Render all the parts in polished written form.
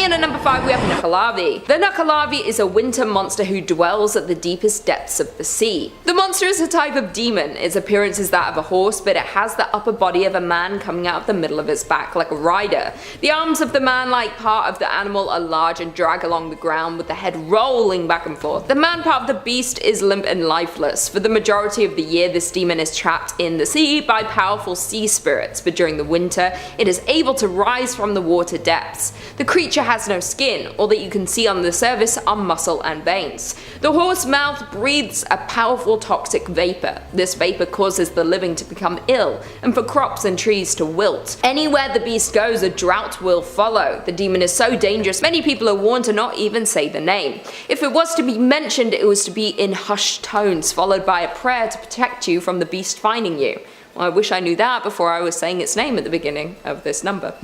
in at number 5 we have Nukkalavi. The Nukkalavi is a winter monster who dwells at the deepest depths of the sea. The monster is a type of demon. Its appearance is that of a horse, but it has the upper body of a man coming out of the middle of its back like a rider. The arms of the man-like part of the animal are large and drag along the ground with the head rolling back and forth. The man part of the beast is limp and lifeless. For the majority of the year this demon is trapped in the sea by powerful sea spirits, but during the winter it is able to rise from the water depths. The creature has no skin. All that you can see on the surface are muscle and veins. The horse mouth breathes a powerful toxic vapor. This vapor causes the living to become ill and for crops and trees to wilt. Anywhere the beast goes, a drought will follow. The demon is so dangerous many people are warned to not even say the name. If it was to be mentioned, it was to be in hushed tones followed by a prayer to protect you from the beast finding you. Well, I wish I knew that before I was saying its name at the beginning of this number.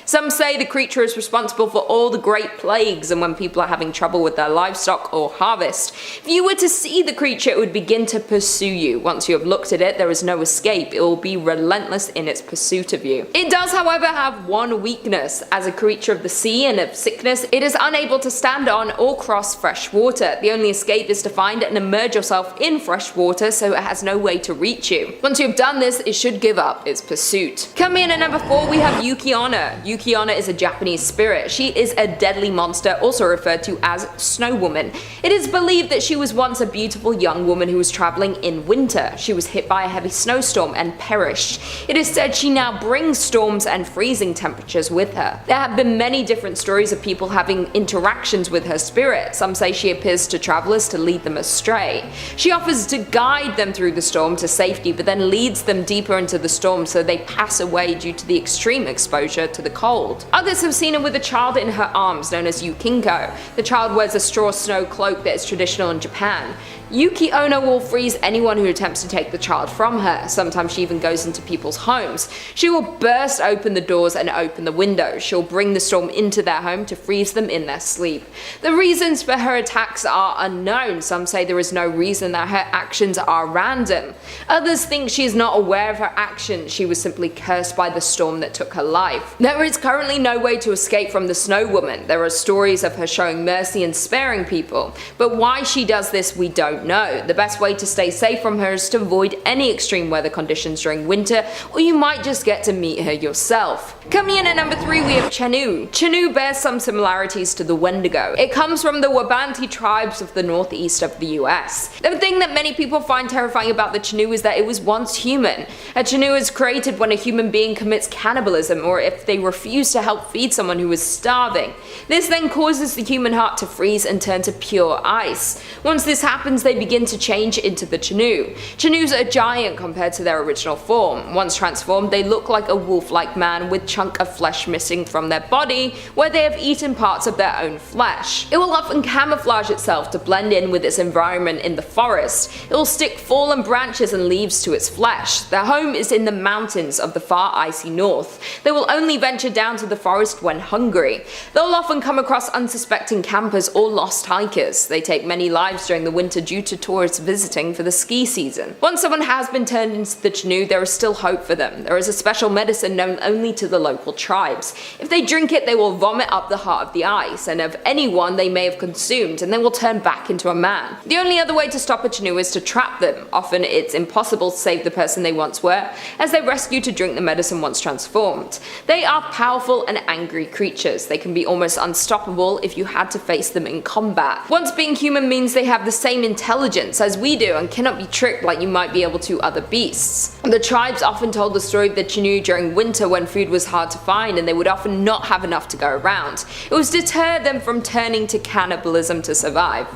Some say the creature is responsible for all the great plagues and when people are having trouble with their livestock or harvest. If you were to see the creature, it would begin to pursue you. Once you have looked at it, there is no escape. It will be relentless in its pursuit of you. It does, however, have one weakness. As a creature of the sea and of sickness, it is unable to stand on or cross fresh water. The only escape is to find and immerse yourself in fresh water, so it has no way to reach you. Once you have done this, it should give up its pursuit. Coming in at number 4 we have Yuki-onna. Yuki-onna is a Japanese spirit. She is a deadly monster, also referred to as Snow Woman. It is believed that she was once a beautiful young woman who was traveling in winter. She was hit by a heavy snowstorm and perished. It is said she now brings storms and freezing temperatures with her. There have been many different stories of people having interactions with her spirit. Some say she appears to travelers to lead them astray. She offers to guide them through the storm to safety, but then leads them deeper into the storm so they pass away due to the extreme exposure to the cold. Others have seen her with a child in her arms known as Yukinko. The child wears a straw snow cloak that is traditional in Japan. Yuki-onna will freeze anyone who attempts to take the child from her. Sometimes she even goes into people's homes. She will burst open the doors and open the windows. She'll bring the storm into their home to freeze them in their sleep. The reasons for her attacks are unknown. Some say there is no reason, that her actions are random. Others think she is not aware of her actions. She was simply cursed by the storm that took her life. There is currently no way to escape from the Snow Woman. There are stories of her showing mercy and sparing people, but why she does this we don't know. The best way to stay safe from her is to avoid any extreme weather conditions during winter, or you might just get to meet her yourself. Coming in at number 3 we have Chenoo. Chenoo bears some similarities to the Wendigo. It comes from the Wabanti tribes of the northeast of the US. The thing that many people find terrifying about the Chenoo is that it was once human. A Chenoo is created when a human being commits cannibalism or if they refuse to help feed someone who is starving. This then causes the human heart to freeze and turn to pure ice. Once this happens, they begin to change into the Chenoo. Chenoos are giant compared to their original form. Once transformed, they look like a wolf-like man with chunk of flesh missing from their body where they have eaten parts of their own flesh. It will often camouflage itself to blend in with its environment in the forest. It will stick fallen branches and leaves to its flesh. Their home is in the mountains of the far icy north. They will only venture down to the forest when hungry. They'll often come across unsuspecting campers or lost hikers. They take many lives during the winter due to tourists visiting for the ski season. Once someone has been turned into the Chenoo, there is still hope for them. There is a special medicine known only to the local tribes. If they drink it, they will vomit up the heart of the ice, and of anyone they may have consumed, and they will turn back into a man. The only other way to stop a Chenoo is to trap them. Often it's impossible to save the person they once were, as they rescue to drink the medicine once transformed. They are powerful and angry creatures. They can be almost unstoppable if you had to face them in combat. Once being human means they have the same intelligence as we do and cannot be tricked like you might be able to other beasts. The tribes often told the story of the Chenoo during winter when food was hard to find and they would often not have enough to go around. It was to deter them from turning to cannibalism to survive.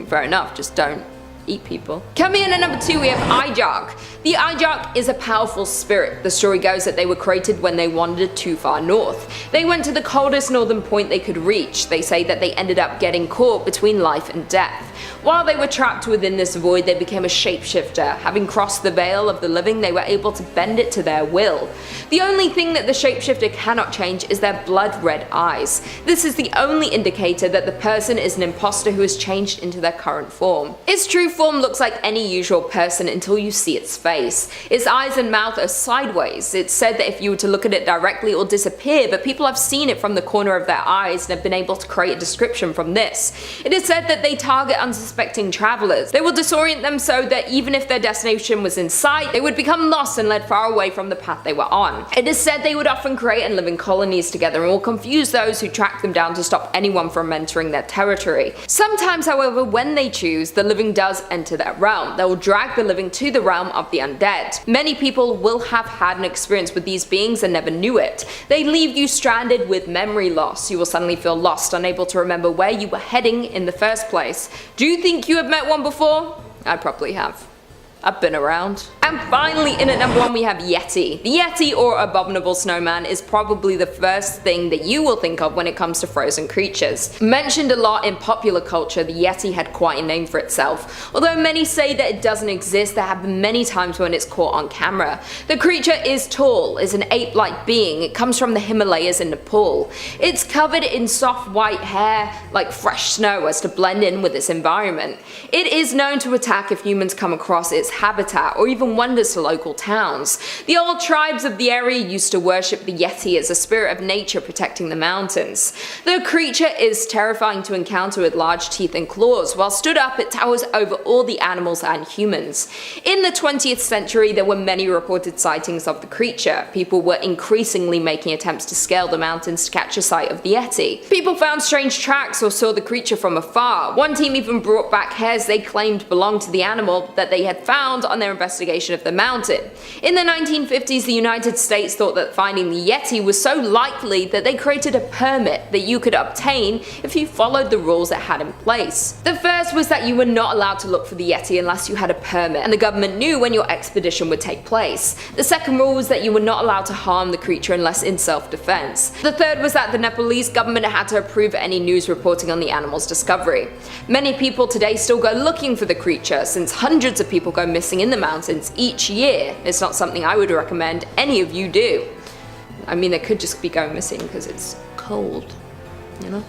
Fair enough, just don't eat people. Coming in at number 2 we have Ijark. The Ijark is a powerful spirit. The story goes that they were created when they wandered too far north. They went to the coldest northern point they could reach. They say that they ended up getting caught between life and death. While they were trapped within this void, they became a shapeshifter. Having crossed the veil of the living, they were able to bend it to their will. The only thing that the shapeshifter cannot change is their blood red eyes. This is the only indicator that the person is an imposter who has changed into their current form. It's true form looks like any usual person until you see its face. Its eyes and mouth are sideways. It's said that if you were to look at it directly it will disappear, but people have seen it from the corner of their eyes and have been able to create a description from this. It is said that they target unsuspecting travelers. They will disorient them so that even if their destination was in sight, they would become lost and led far away from the path they were on. It is said they would often create and live in colonies together and will confuse those who track them down to stop anyone from entering their territory. Sometimes, however, when they choose, the living does enter their realm. They will drag the living to the realm of the undead. Many people will have had an experience with these beings and never knew it. They leave you stranded with memory loss. You will suddenly feel lost, unable to remember where you were heading in the first place. Do you think you have met one before? I probably have. I've been around. And finally, in at number 1 we have Yeti. The Yeti, or abominable snowman, is probably the first thing that you will think of when it comes to frozen creatures. Mentioned a lot in popular culture, the Yeti had quite a name for itself. Although many say that it doesn't exist, there have been many times when it's caught on camera. The creature is tall, is an ape-like being. It comes from the Himalayas in Nepal. It's covered in soft white hair like fresh snow as to blend in with its environment. It is known to attack if humans come across its habitat or even wanders to local towns. The old tribes of the area used to worship the Yeti as a spirit of nature protecting the mountains. The creature is terrifying to encounter with large teeth and claws. While stood up, it towers over all the animals and humans. In the 20th century, there were many reported sightings of the creature. People were increasingly making attempts to scale the mountains to catch a sight of the Yeti. People found strange tracks or saw the creature from afar. One team even brought back hairs they claimed belonged to the animal that they had found on their investigation of the mountain. In the 1950s, the United States thought that finding the Yeti was so likely that they created a permit that you could obtain if you followed the rules it had in place. The first was that you were not allowed to look for the Yeti unless you had a permit, and the government knew when your expedition would take place. The second rule was that you were not allowed to harm the creature unless in self-defense. The third was that the Nepalese government had to approve any news reporting on the animal's discovery. Many people today still go looking for the creature, since hundreds of people go missing in the mountains each year. It's not something I would recommend any of you do. I mean, they could just be going missing because it's cold, you know?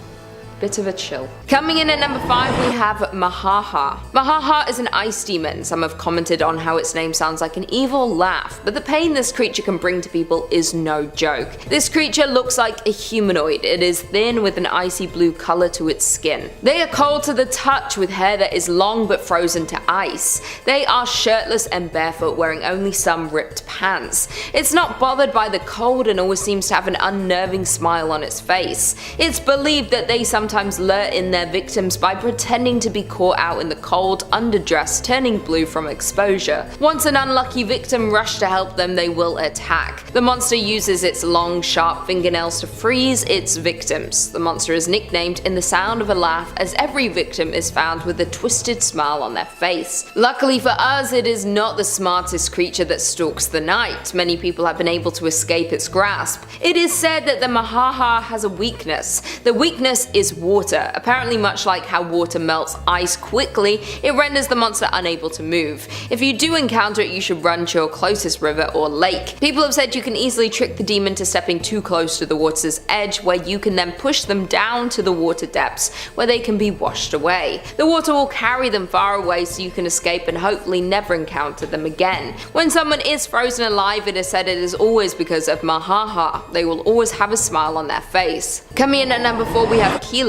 Bit of a chill. Coming in at number 5 we have Mahaha. Mahaha is an ice demon. Some have commented on how its name sounds like an evil laugh, but the pain this creature can bring to people is no joke. This creature looks like a humanoid. It is thin with an icy blue color to its skin. They are cold to the touch with hair that is long but frozen to ice. They are shirtless and barefoot, wearing only some ripped pants. It's not bothered by the cold and always seems to have an unnerving smile on its face. It's believed that they sometimes lure in their victims by pretending to be caught out in the cold, underdressed, turning blue from exposure. Once an unlucky victim rushes to help them, they will attack. The monster uses its long, sharp fingernails to freeze its victims. The monster is nicknamed in the sound of a laugh, as every victim is found with a twisted smile on their face. Luckily for us, it is not the smartest creature that stalks the night. Many people have been able to escape its grasp. It is said that the Mahaha has a weakness. The weakness is water. Apparently, much like how water melts ice quickly, it renders the monster unable to move. If you do encounter it, you should run to your closest river or lake. People have said you can easily trick the demon to stepping too close to the water's edge, where you can then push them down to the water depths, where they can be washed away. The water will carry them far away so you can escape and hopefully never encounter them again. When someone is frozen alive, it is said it is always because of Mahaha. They will always have a smile on their face. Coming in at number 4 we have Keelut.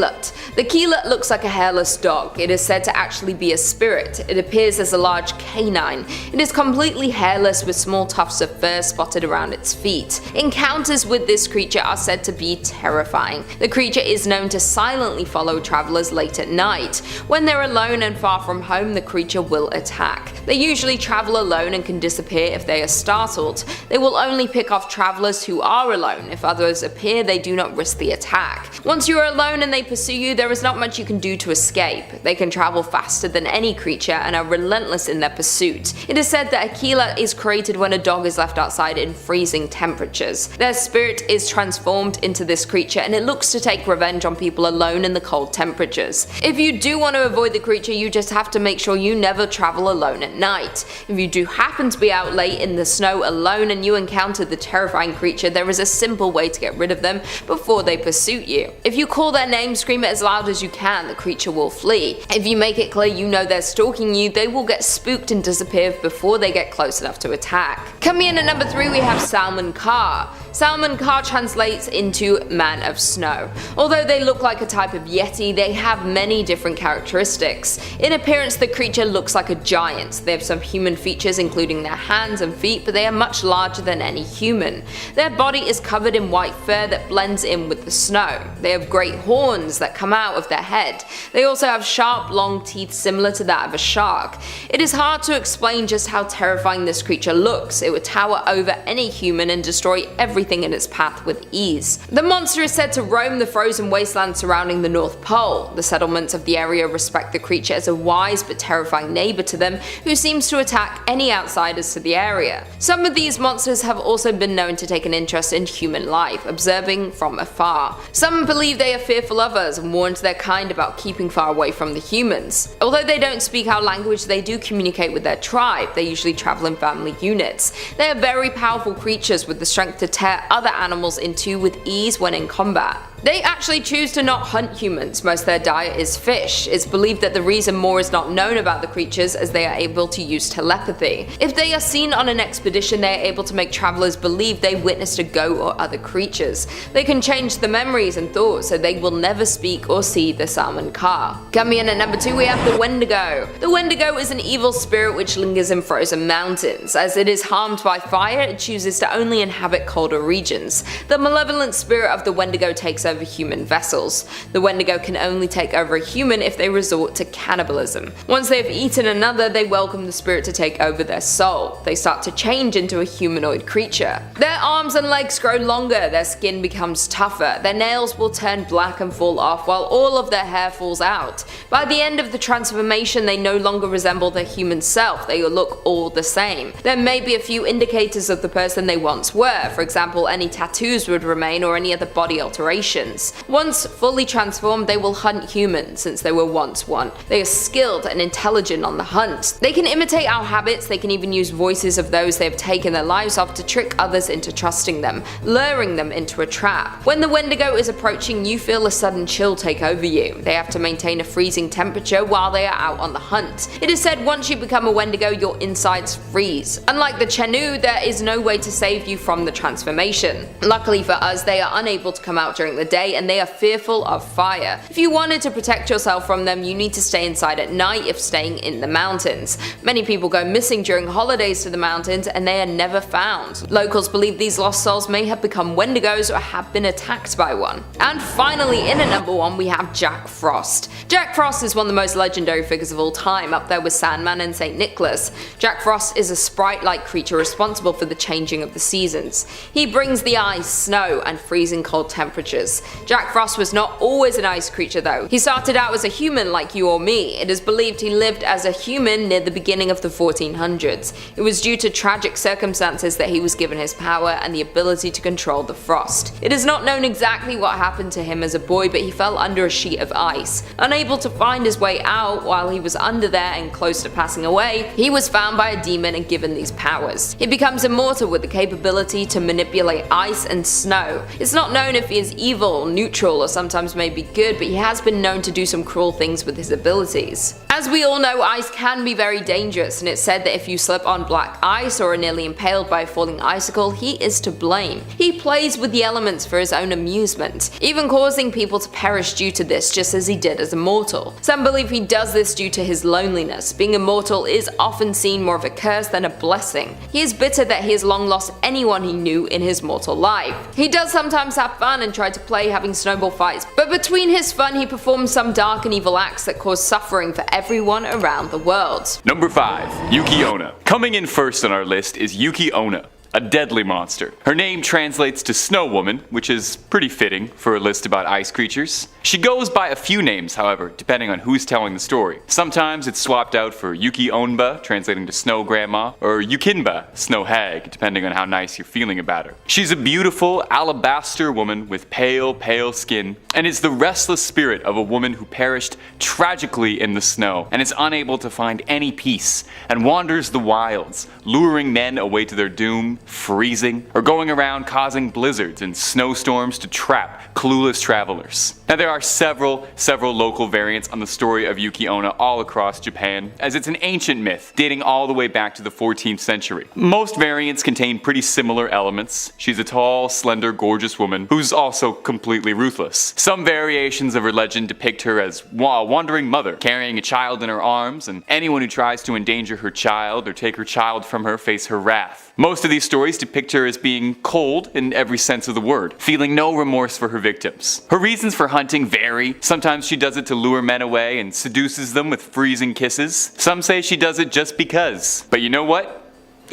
The Keelut looks like a hairless dog. It is said to actually be a spirit. It appears as a large canine. It is completely hairless with small tufts of fur spotted around its feet. Encounters with this creature are said to be terrifying. The creature is known to silently follow travelers late at night. When they're alone and far from home, the creature will attack. They usually travel alone and can disappear if they are startled. They will only pick off travelers who are alone. If others appear, they do not risk the attack. Once you are alone and they pursue you, there is not much you can do to escape. They can travel faster than any creature and are relentless in their pursuit. It is said that a Keelut is created when a dog is left outside in freezing temperatures. Their spirit is transformed into this creature and it looks to take revenge on people alone in the cold temperatures. If you do want to avoid the creature, you just have to make sure you never travel alone at night. If you do happen to be out late in the snow alone and you encounter the terrifying creature, there is a simple way to get rid of them before they pursue you. If you call their names scream it as loud as you can, the creature will flee. If you make it clear you know they're stalking you, they will get spooked and disappear before they get close enough to attack. Coming in at number 3 we have Salmon Car. Salmon Car translates into Man of Snow. Although they look like a type of yeti, they have many different characteristics. In appearance, the creature looks like a giant. They have some human features including their hands and feet, but they are much larger than any human. Their body is covered in white fur that blends in with the snow. They have great horns that come out of their head. They also have sharp, long teeth similar to that of a shark. It is hard to explain just how terrifying this creature looks. It would tower over any human and destroy everything in its path with ease. The monster is said to roam the frozen wasteland surrounding the North Pole. The settlements of the area respect the creature as a wise but terrifying neighbor to them who seems to attack any outsiders to the area. Some of these monsters have also been known to take an interest in human life, observing from afar. Some believe they are fearful of us and warn their kind about keeping far away from the humans. Although they don't speak our language, they do communicate with their tribe. They usually travel in family units. They are very powerful creatures with the strength to tear other animals in two with ease when in combat. They actually choose to not hunt humans. Most of their diet is fish. It's believed that the reason more is not known about the creatures is they are able to use telepathy. If they are seen on an expedition, they are able to make travelers believe they witnessed a goat or other creatures. They can change the memories and thoughts so they will never speak or see the Salmon Car. Coming in at number 2 we have the Wendigo. The Wendigo is an evil spirit which lingers in frozen mountains. As it is harmed by fire, it chooses to only inhabit colder regions. The malevolent spirit of the Wendigo takes over human vessels. The Wendigo can only take over a human if they resort to cannibalism. Once they have eaten another, they welcome the spirit to take over their soul. They start to change into a humanoid creature. Their arms and legs grow longer, their skin becomes tougher, their nails will turn black and fall off while all of their hair falls out. By the end of the transformation, they no longer resemble their human self, they look all the same. There may be a few indicators of the person they once were, for example any tattoos would remain or any other body alteration. Once fully transformed, they will hunt humans since they were once one. They are skilled and intelligent on the hunt. They can imitate our habits, they can even use voices of those they have taken their lives off to trick others into trusting them, luring them into a trap. When the Wendigo is approaching, you feel a sudden chill take over you. They have to maintain a freezing temperature while they are out on the hunt. It is said once you become a Wendigo, your insides freeze. Unlike the Chenu, there is no way to save you from the transformation. Luckily for us, they are unable to come out during the day and they are fearful of fire. If you wanted to protect yourself from them, you need to stay inside at night if staying in the mountains. Many people go missing during holidays to the mountains and they are never found. Locals believe these lost souls may have become Wendigos or have been attacked by one. And finally, in at number 1 we have Jack Frost. Jack Frost is one of the most legendary figures of all time, up there with Sandman and St. Nicholas. Jack Frost is a sprite-like creature responsible for the changing of the seasons. He brings the ice, snow, and freezing cold temperatures. Jack Frost was not always an ice creature though. He started out as a human like you or me. It is believed he lived as a human near the beginning of the 1400s. It was due to tragic circumstances that he was given his power and the ability to control the frost. It is not known exactly what happened to him as a boy, but he fell under a sheet of ice. Unable to find his way out while he was under there and close to passing away, he was found by a demon and given these powers. He becomes immortal with the capability to manipulate ice and snow. It's not known if he is evil, neutral, or sometimes maybe good, but he has been known to do some cruel things with his abilities. As we all know, ice can be very dangerous, and it's said that if you slip on black ice or are nearly impaled by a falling icicle, he is to blame. He plays with the elements for his own amusement, even causing people to perish due to this, just as he did as a mortal. Some believe he does this due to his loneliness. Being immortal is often seen more of a curse than a blessing. He is bitter that he has long lost anyone he knew in his mortal life. He does sometimes have fun and try to play having snowball fights, but between his fun he performs some dark and evil acts that cause suffering for everyone around the world. Number 5. Yuki Onna. Coming in first on our list is Yuki Onna, a deadly monster. Her name translates to Snow Woman, which is pretty fitting for a list about ice creatures. She goes by a few names, however, depending on who's telling the story. Sometimes it's swapped out for Yuki Onba, translating to Snow Grandma, or Yukinba, Snow Hag, depending on how nice you're feeling about her. She's a beautiful alabaster woman with pale, pale skin, and is the restless spirit of a woman who perished tragically in the snow and is unable to find any peace, and wanders the wilds, luring men away to their doom, ice-skating, freezing, or going around causing blizzards and snowstorms to trap clueless travelers. Now there are several local variants on the story of Yuki Onna all across Japan, as it's an ancient myth dating all the way back to the 14th century. Most variants contain pretty similar elements. She's a tall, slender, gorgeous woman who's also completely ruthless. Some variations of her legend depict her as a wandering mother, carrying a child in her arms, and anyone who tries to endanger her child or take her child from her face her wrath. Most of these stories depict her as being cold in every sense of the word, feeling no remorse for her victims. Her reasons for hunting vary. Sometimes she does it to lure men away and seduces them with freezing kisses. Some say she does it just because. But you know what?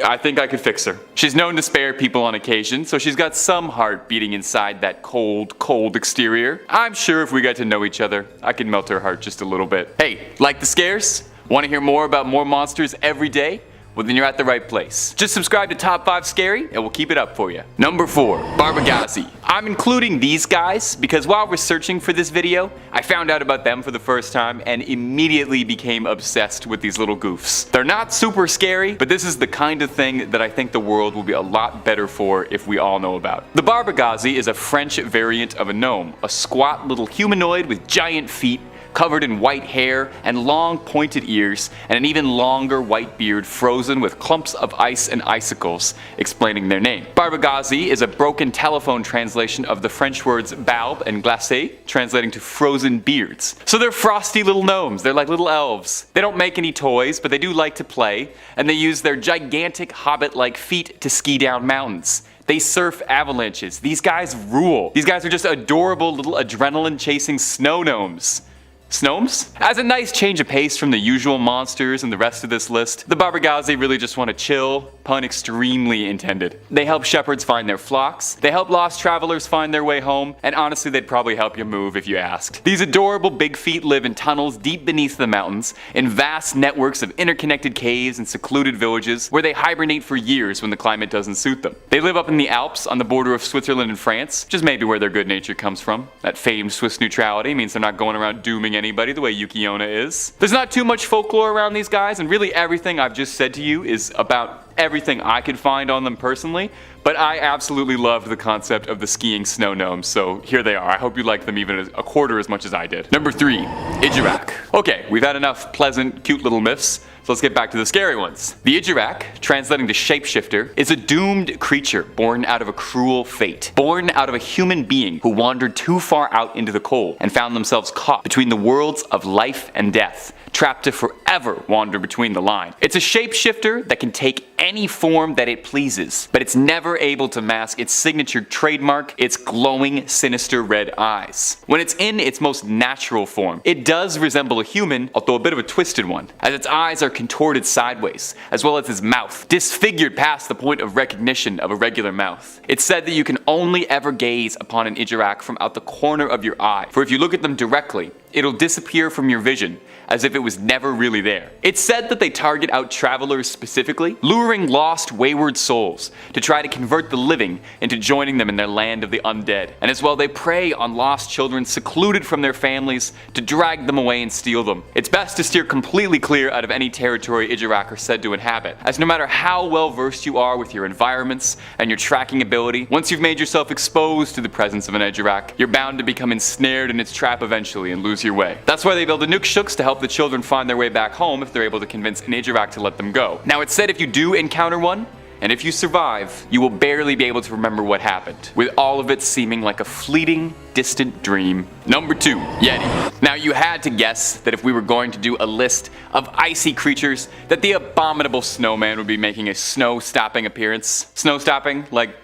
I think I could fix her. She's known to spare people on occasion, so she's got some heart beating inside that cold exterior. I'm sure if we got to know each other, I could melt her heart just a little bit. Hey, like the scares? Want to hear more about more monsters every day? Well, then you're at the right place. Just subscribe to Top 5 Scary and we'll keep it up for you. Number 4, Barbagazi. I'm including these guys because while researching for this video, I found out about them for the first time and immediately became obsessed with these little goofs. They're not super scary, but this is the kind of thing that I think the world will be a lot better for if we all know about. The Barbagazi is a French variant of a gnome, a squat little humanoid with giant feet, covered in white hair and long pointed ears, and an even longer white beard frozen with clumps of ice and icicles, explaining their name. Barbagazi is a broken telephone translation of the French words barbe and glacé, translating to frozen beards. So they're frosty little gnomes, they're like little elves. They don't make any toys, but they do like to play, and they use their gigantic hobbit-like feet to ski down mountains. They surf avalanches. These guys rule. These guys are just adorable little adrenaline-chasing snow gnomes. Snomes? As a nice change of pace from the usual monsters and the rest of this list, the Barbagazi really just want to chill, pun extremely intended. They help shepherds find their flocks, they help lost travelers find their way home, and honestly they'd probably help you move if you asked. These adorable big feet live in tunnels deep beneath the mountains, in vast networks of interconnected caves and secluded villages where they hibernate for years when the climate doesn't suit them. They live up in the Alps on the border of Switzerland and France, which is maybe where their good nature comes from. That famed Swiss neutrality means they're not going around dooming anybody the way Yuki Onna is. There's not too much folklore around these guys, and really everything I've just said to you is about everything I could find on them personally, but I absolutely loved the concept of the skiing snow gnomes, so here they are. I hope you like them even a quarter as much as I did. Number 3, Ijirak. Okay, we've had enough pleasant, cute little myths, so let's get back to the scary ones. The Ijirak, translating to shapeshifter, is a doomed creature born out of a cruel fate. Born out of a human being who wandered too far out into the cold and found themselves caught between the worlds of life and death, trapped to forever wander between the line. It's a shapeshifter that can take any form that it pleases, but it's never able to mask its signature trademark, its glowing, sinister red eyes. When it's in its most natural form, it does resemble a human, although a bit of a twisted one, as its eyes are contorted sideways, as well as its mouth, disfigured past the point of recognition of a regular mouth. It's said that you can only ever gaze upon an Ijirak from out the corner of your eye, for if you look at them directly, it'll disappear from your vision, as if it was never really there. It's said that they target out travelers specifically, luring lost, wayward souls to try to convert the living into joining them in their land of the undead. And as well, they prey on lost children secluded from their families to drag them away and steal them. It's best to steer completely clear out of any territory Ijirak are said to inhabit, as no matter how well versed you are with your environments and your tracking ability, once you've made yourself exposed to the presence of an Ijirak, you're bound to become ensnared in its trap eventually and lose your way. That's why they build the Nookshuks to help the children find their way back home if they're able to convince an Ijirak to let them go. Now it's said if you do encounter one, and if you survive, you will barely be able to remember what happened, with all of it seeming like a fleeting, distant dream. Number 2, Yeti. Now you had to guess that if we were going to do a list of icy creatures, that the abominable snowman would be making a snow-stopping appearance. Snow-stopping? Like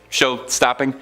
show-stopping?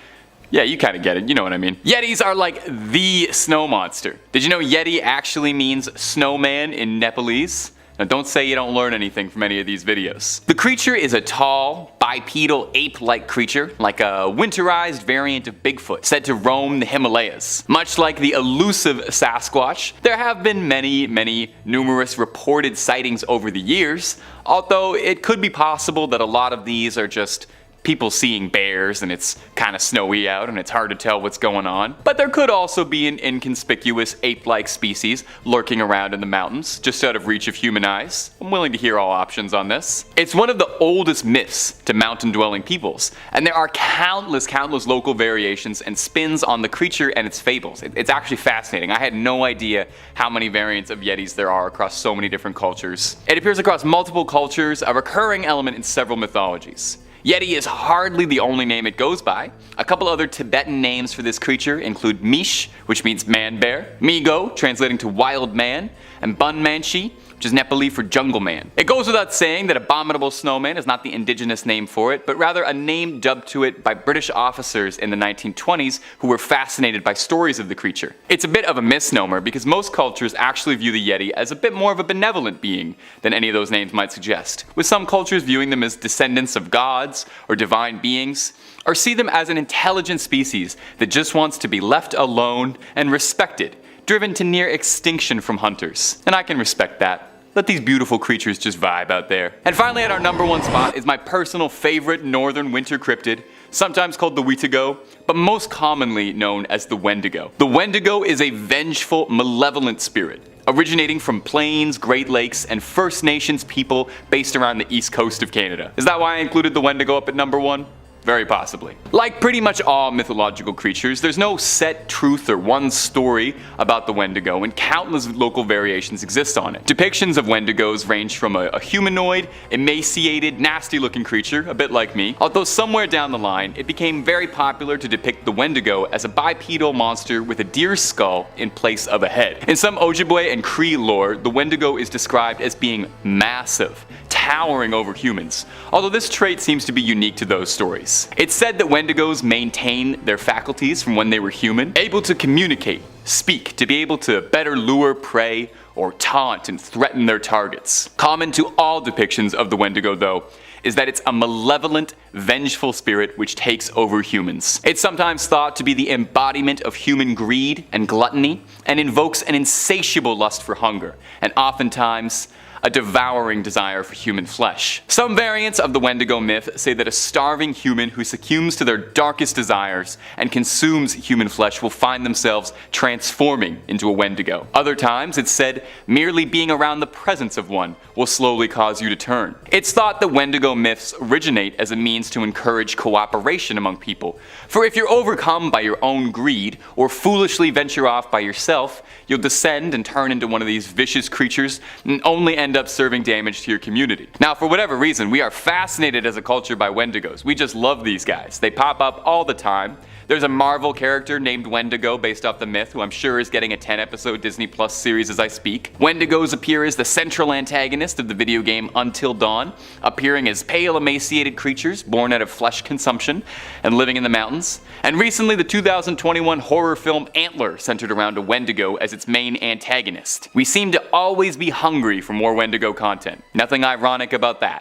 Yeah, you kind of get it, you know what I mean. Yetis are like the snow monster. Did you know Yeti actually means snowman in Nepalese? Now don't say you don't learn anything from any of these videos. The creature is a tall, bipedal, ape-like creature, like a winterized variant of Bigfoot, said to roam the Himalayas. Much like the elusive Sasquatch, there have been many numerous reported sightings over the years, although it could be possible that a lot of these are just people seeing bears and it's kind of snowy out and it's hard to tell what's going on. But there could also be an inconspicuous ape-like species lurking around in the mountains, just out of reach of human eyes. I'm willing to hear all options on this. It's one of the oldest myths to mountain-dwelling peoples, and there are countless local variations and spins on the creature and its fables. It's actually fascinating. I had no idea how many variants of Yetis there are across so many different cultures. It appears across multiple cultures, a recurring element in several mythologies. Yeti is hardly the only name it goes by. A couple other Tibetan names for this creature include Mish, which means man-bear, Migo, translating to wild man, and Bunmanshi, which is Nepali for jungle man. It goes without saying that abominable snowman is not the indigenous name for it, but rather a name dubbed to it by British officers in the 1920s who were fascinated by stories of the creature. It's a bit of a misnomer because most cultures actually view the Yeti as a bit more of a benevolent being than any of those names might suggest, with some cultures viewing them as descendants of gods or divine beings, or see them as an intelligent species that just wants to be left alone and respected, driven to near extinction from hunters. And I can respect that. Let these beautiful creatures just vibe out there. And finally, at our number one spot is my personal favorite northern winter cryptid, sometimes called the Wetigo, but most commonly known as the Wendigo. The Wendigo is a vengeful, malevolent spirit, originating from plains, Great Lakes, and First Nations people based around the east coast of Canada. Is that why I included the Wendigo up at number one? Very possibly. Like pretty much all mythological creatures, there's no set truth or one story about the Wendigo, and countless local variations exist on it. Depictions of Wendigos range from a humanoid, emaciated, nasty-looking creature, a bit like me, although somewhere down the line, it became very popular to depict the Wendigo as a bipedal monster with a deer's skull in place of a head. In some Ojibwe and Cree lore, the Wendigo is described as being massive, towering over humans, although this trait seems to be unique to those stories. It's said that Wendigos maintain their faculties from when they were human, able to communicate, speak, to be able to better lure prey or taunt and threaten their targets. Common to all depictions of the Wendigo, though, is that it's a malevolent, vengeful spirit which takes over humans. It's sometimes thought to be the embodiment of human greed and gluttony, and invokes an insatiable lust for hunger, and oftentimes a devouring desire for human flesh. Some variants of the Wendigo myth say that a starving human who succumbs to their darkest desires and consumes human flesh will find themselves transforming into a Wendigo. Other times, it's said merely being around the presence of one will slowly cause you to turn. It's thought that Wendigo myths originate as a means to encourage cooperation among people. For if you're overcome by your own greed, or foolishly venture off by yourself, you'll descend and turn into one of these vicious creatures and only end up serving damage to your community. Now, for whatever reason, we are fascinated as a culture by Wendigos. We just love these guys. They pop up all the time. There's a Marvel character named Wendigo based off the myth who I'm sure is getting a 10-episode Disney Plus series as I speak. Wendigos appear as the central antagonist of the video game Until Dawn, appearing as pale, emaciated creatures born out of flesh consumption and living in the mountains. And recently, the 2021 horror film Antler centered around a Wendigo as its main antagonist. We seem to always be hungry for more Wendigo content. Nothing ironic about that.